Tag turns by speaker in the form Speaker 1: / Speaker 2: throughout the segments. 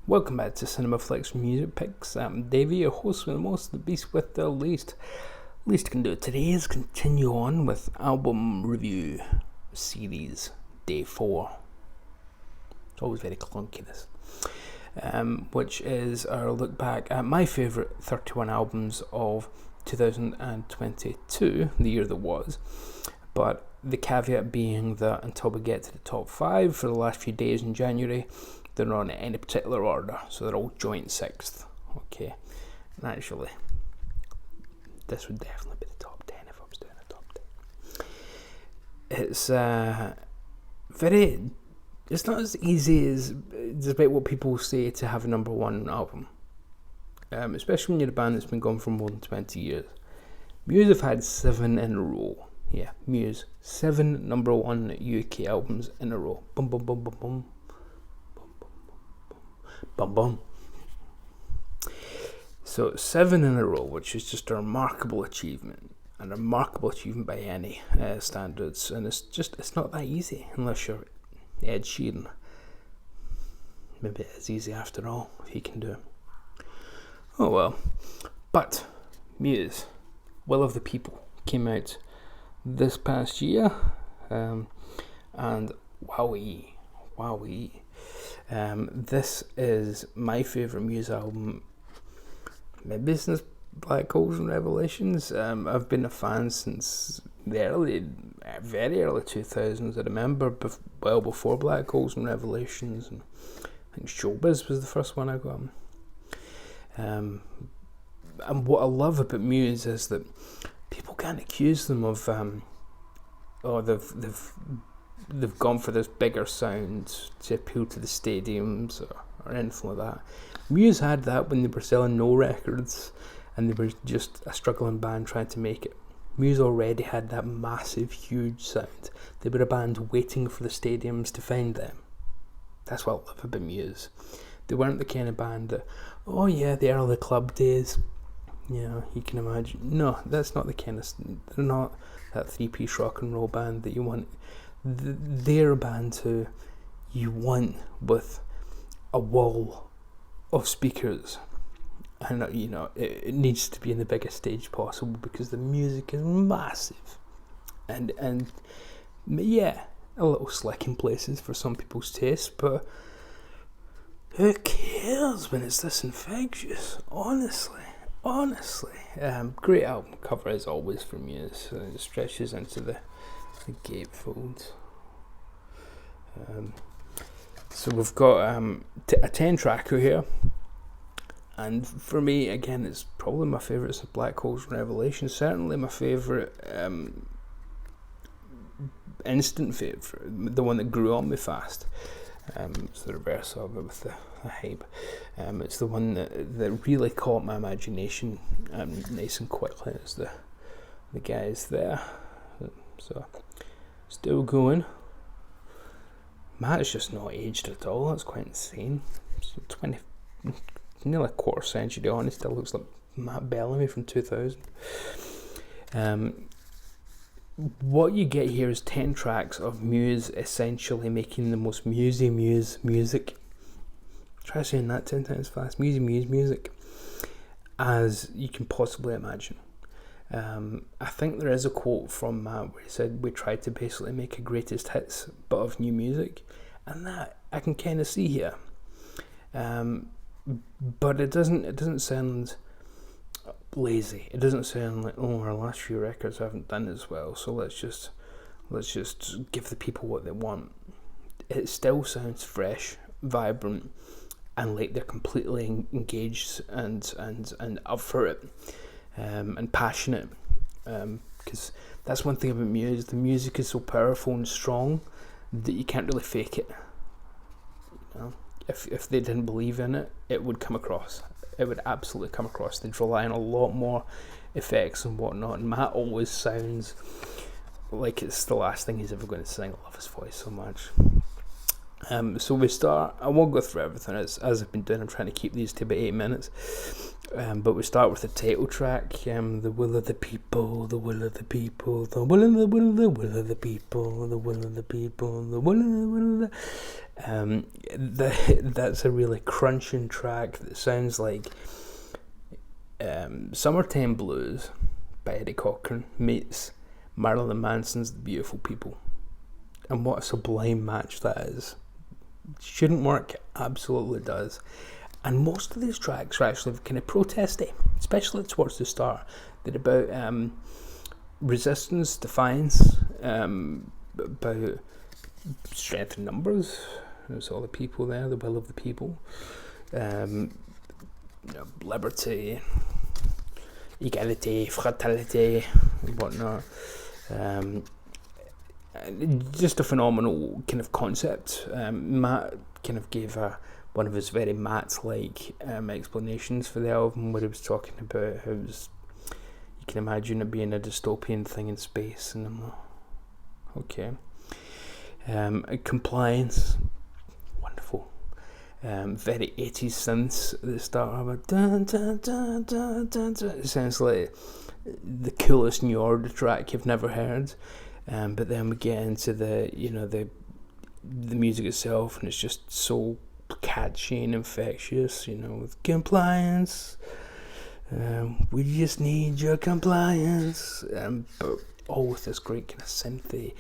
Speaker 1: Welcome back to Cinema Flicks Music Picks. I'm Davey, your host with the most, the beast with the least. Least I can do today is continue on with album review series day 4. It's always very clunky, this. Which is our look back at my favourite 31 albums of 2022, the year that was. But the caveat being that until we get to the top 5 for the last few days in January, they're not in any particular order, so they're all joint 6th. Okay, and actually, this would definitely be the top 10 if I was doing a top 10. It's it's not as easy as despite what people say to have a number one album, especially when you're a band that's been gone for more than 20 years. Muse have had 7 in a row. Yeah, Muse, 7 number one UK albums in a row. Boom, boom, boom, boom, boom. Bum bum. So 7 in a row, which is just a remarkable achievement by any standards, and it's not that easy unless you're Ed Sheeran. Maybe it is easy after all if he can do it. Oh well. But Muse, Will of the People, came out this past year, and wowee. This is my favourite Muse album, maybe since Black Holes and Revelations. I've been a fan since the very early 2000s. I remember well before Black Holes and Revelations, and I think Showbiz was the first one I got. And what I love about Muse is that people can't accuse them of they've gone for this bigger sound to appeal to the stadiums or anything like that. Muse had that when they were selling no records and they were just a struggling band trying to make it. Muse already had that massive, huge sound. They were a band waiting for the stadiums to find them. That's what I love about Muse. They weren't the kind of band that, oh yeah, the early club days, you can imagine. No, that's not the kind of, they're not that 3-piece rock and roll band that you want. They're a band who you want with a wall of speakers, and it needs to be in the biggest stage possible because the music is massive, and yeah, a little slick in places for some people's taste, but who cares when it's this infectious? Honestly. Great album cover as always for Muse. It stretches into the gatefold. So we've got a 10 tracker here, and for me again it's probably my favourite since Black Holes and Revelation. Certainly my favourite, instant favourite, the one that grew on me fast. It's the reverse of it with the hype. It's the one that really caught my imagination nice and quickly. It's the guys there. So still going. Matt's just not aged at all. That's quite insane. So nearly a quarter century on, he still looks like Matt Bellamy from 2000. What you get here is 10 tracks of Muse essentially making the most Musey Muse music. Try saying that 10 times fast. Musey Muse music as you can possibly imagine. I think there is a quote from Matt where he said we tried to basically make a greatest hits but of new music, and that I can kind of see here, but it doesn't sound lazy. It doesn't sound like, oh, our last few records haven't done as well, so let's just give the people what they want. It still sounds fresh, vibrant, and like they're completely engaged and up for it. And passionate, because that's one thing about Muse. The music is so powerful and strong that you can't really fake it. If they didn't believe in it, it would come across. It would absolutely come across. They'd rely on a lot more effects and whatnot. And Matt always sounds like it's the last thing he's ever going to sing. I love his voice so much. So we start, I won't go through everything as I've been doing. I'm trying to keep these to about 8 minutes. But we start with the title track, the will of the people, the will of the people, the will of the will, the will of the people, the will of the people, the will of the will of the... That's a really crunching track that sounds like Summertime Blues by Eddie Cochran meets Marilyn Manson's The Beautiful People. And what a sublime match that is. Shouldn't work, absolutely does. And most of these tracks are actually kind of protesty, especially towards the start. They're about resistance, defiance, about strength in numbers. There's all the people there, the will of the people. Liberty, equality, fraternity, and whatnot. Just a phenomenal kind of concept. Matt kind of gave one of his very Matt-like explanations for the album, where he was talking about how you can imagine it being a dystopian thing in space, and I'm like, okay. Compliance, wonderful. Very 80s synths at the start of it. Dun, dun, dun, dun, dun, dun. It sounds like the coolest New Order track you've never heard. But then we get into the music itself, and it's just so catchy and infectious, with compliance. We just need your compliance. But all with this great kind of synthy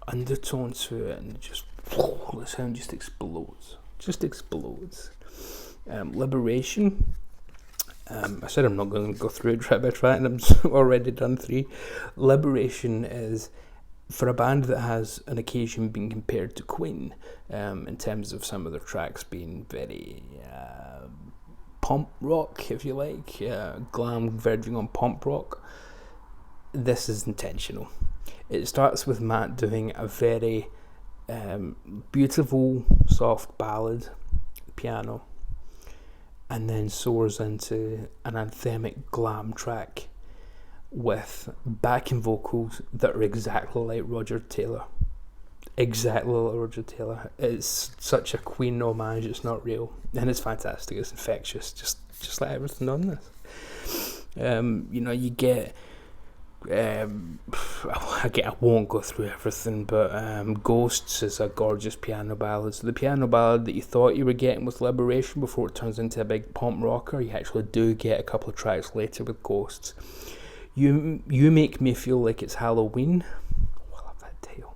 Speaker 1: undertone to it, and just the sound just explodes. Liberation. I said I'm not going to go through it track by track, and I'm already done 3. Liberation is, for a band that has on occasion been compared to Queen, in terms of some of their tracks being very pop rock, if you like, glam verging on pop rock, this is intentional. It starts with Matt doing a very beautiful, soft ballad, piano, and then soars into an anthemic glam track with backing vocals that are exactly like Roger Taylor. It's such a Queen homage, it's not real, and it's fantastic. It's infectious, just like everything on this. You get I won't go through everything, but Ghosts is a gorgeous piano ballad. So the piano ballad that you thought you were getting with Liberation before it turns into a big pump rocker, you actually do get a couple of tracks later with Ghosts. You make me feel like it's Halloween. Oh, I love that title.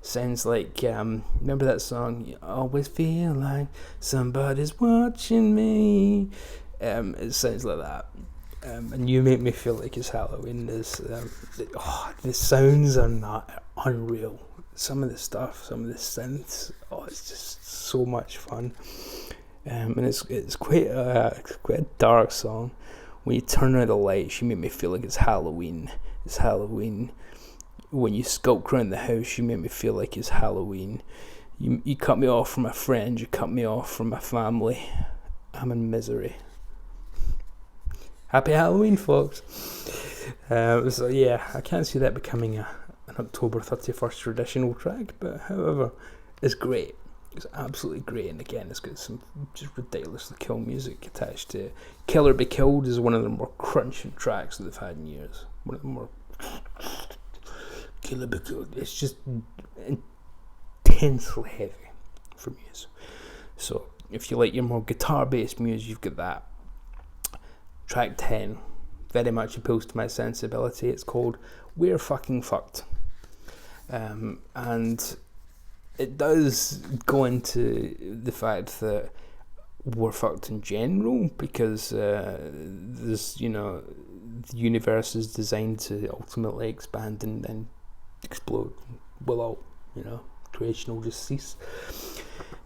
Speaker 1: Sounds like, remember that song, you always feel like somebody's watching me. It sounds like that. And You Make Me Feel Like It's Halloween is, the sounds are not unreal. Some of the synths, it's just so much fun. And it's quite a dark song. When you turn out the lights, you make me feel like it's Halloween. It's Halloween. When you skulk around the house, you make me feel like it's Halloween. You cut me off from my friends, you cut me off from my family. I'm in misery. Happy Halloween, folks. So yeah, I can't see that becoming an October 31st traditional track, but however, it's great. It's absolutely great, and again, it's got some just ridiculously cool music attached to it. Kill or Be Killed is one of the more crunching tracks that they've had in years. One of the more Kill or Be Killed. It's just intensely heavy for Muse. So if you like your more guitar-based Muse, you've got that. Track 10 very much appeals to my sensibility. It's called We're Fucking Fucked. And it does go into the fact that we're fucked in general, because there's, the universe is designed to ultimately expand and then explode. We'll all, creation will just cease.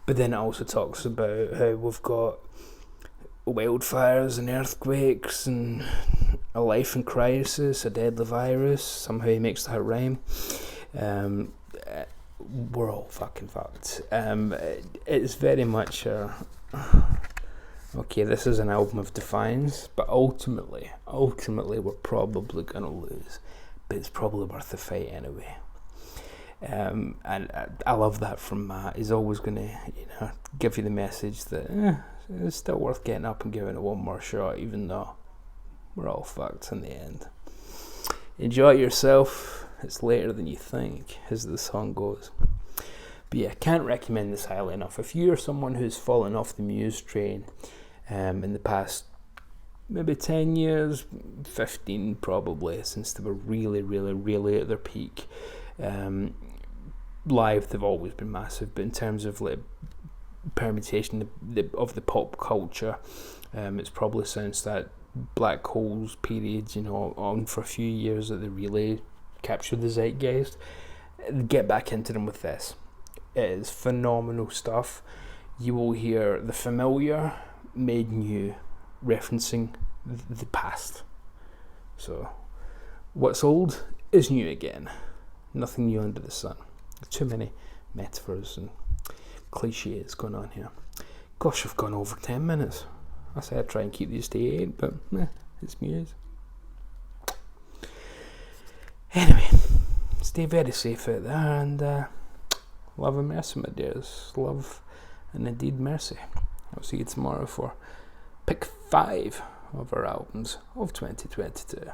Speaker 1: But then it also talks about how we've got wildfires and earthquakes and a life in crisis, a deadly virus. Somehow he makes that rhyme. We're all fucking fucked. It's very much okay, this is an album of defiance, but ultimately we're probably gonna lose, but it's probably worth the fight anyway. And I love that from Matt. He's always going to, give you the message that it's still worth getting up and giving it one more shot, even though we're all fucked in the end. Enjoy yourself. It's later than you think, as the song goes. But yeah, can't recommend this highly enough. If you're someone who's fallen off the Muse train in the past maybe 10 years, 15 probably, since they were really, really, really at their peak. Live, they've always been massive, but in terms of like permutation of the pop culture, it's probably since that Black Holes period, on for a few years that they really captured the zeitgeist. Get back into them with this. It is phenomenal stuff. You will hear the familiar made new, referencing the past. So, what's old is new again. Nothing new under the sun. Too many metaphors and cliches going on here. Gosh, I've gone over 10 minutes. I say I'd try and keep these to 8, but it's Muse. Anyway, stay very safe out there, and love and mercy, my dears. Love and indeed mercy. I'll see you tomorrow for pick 5 of our albums of 2022.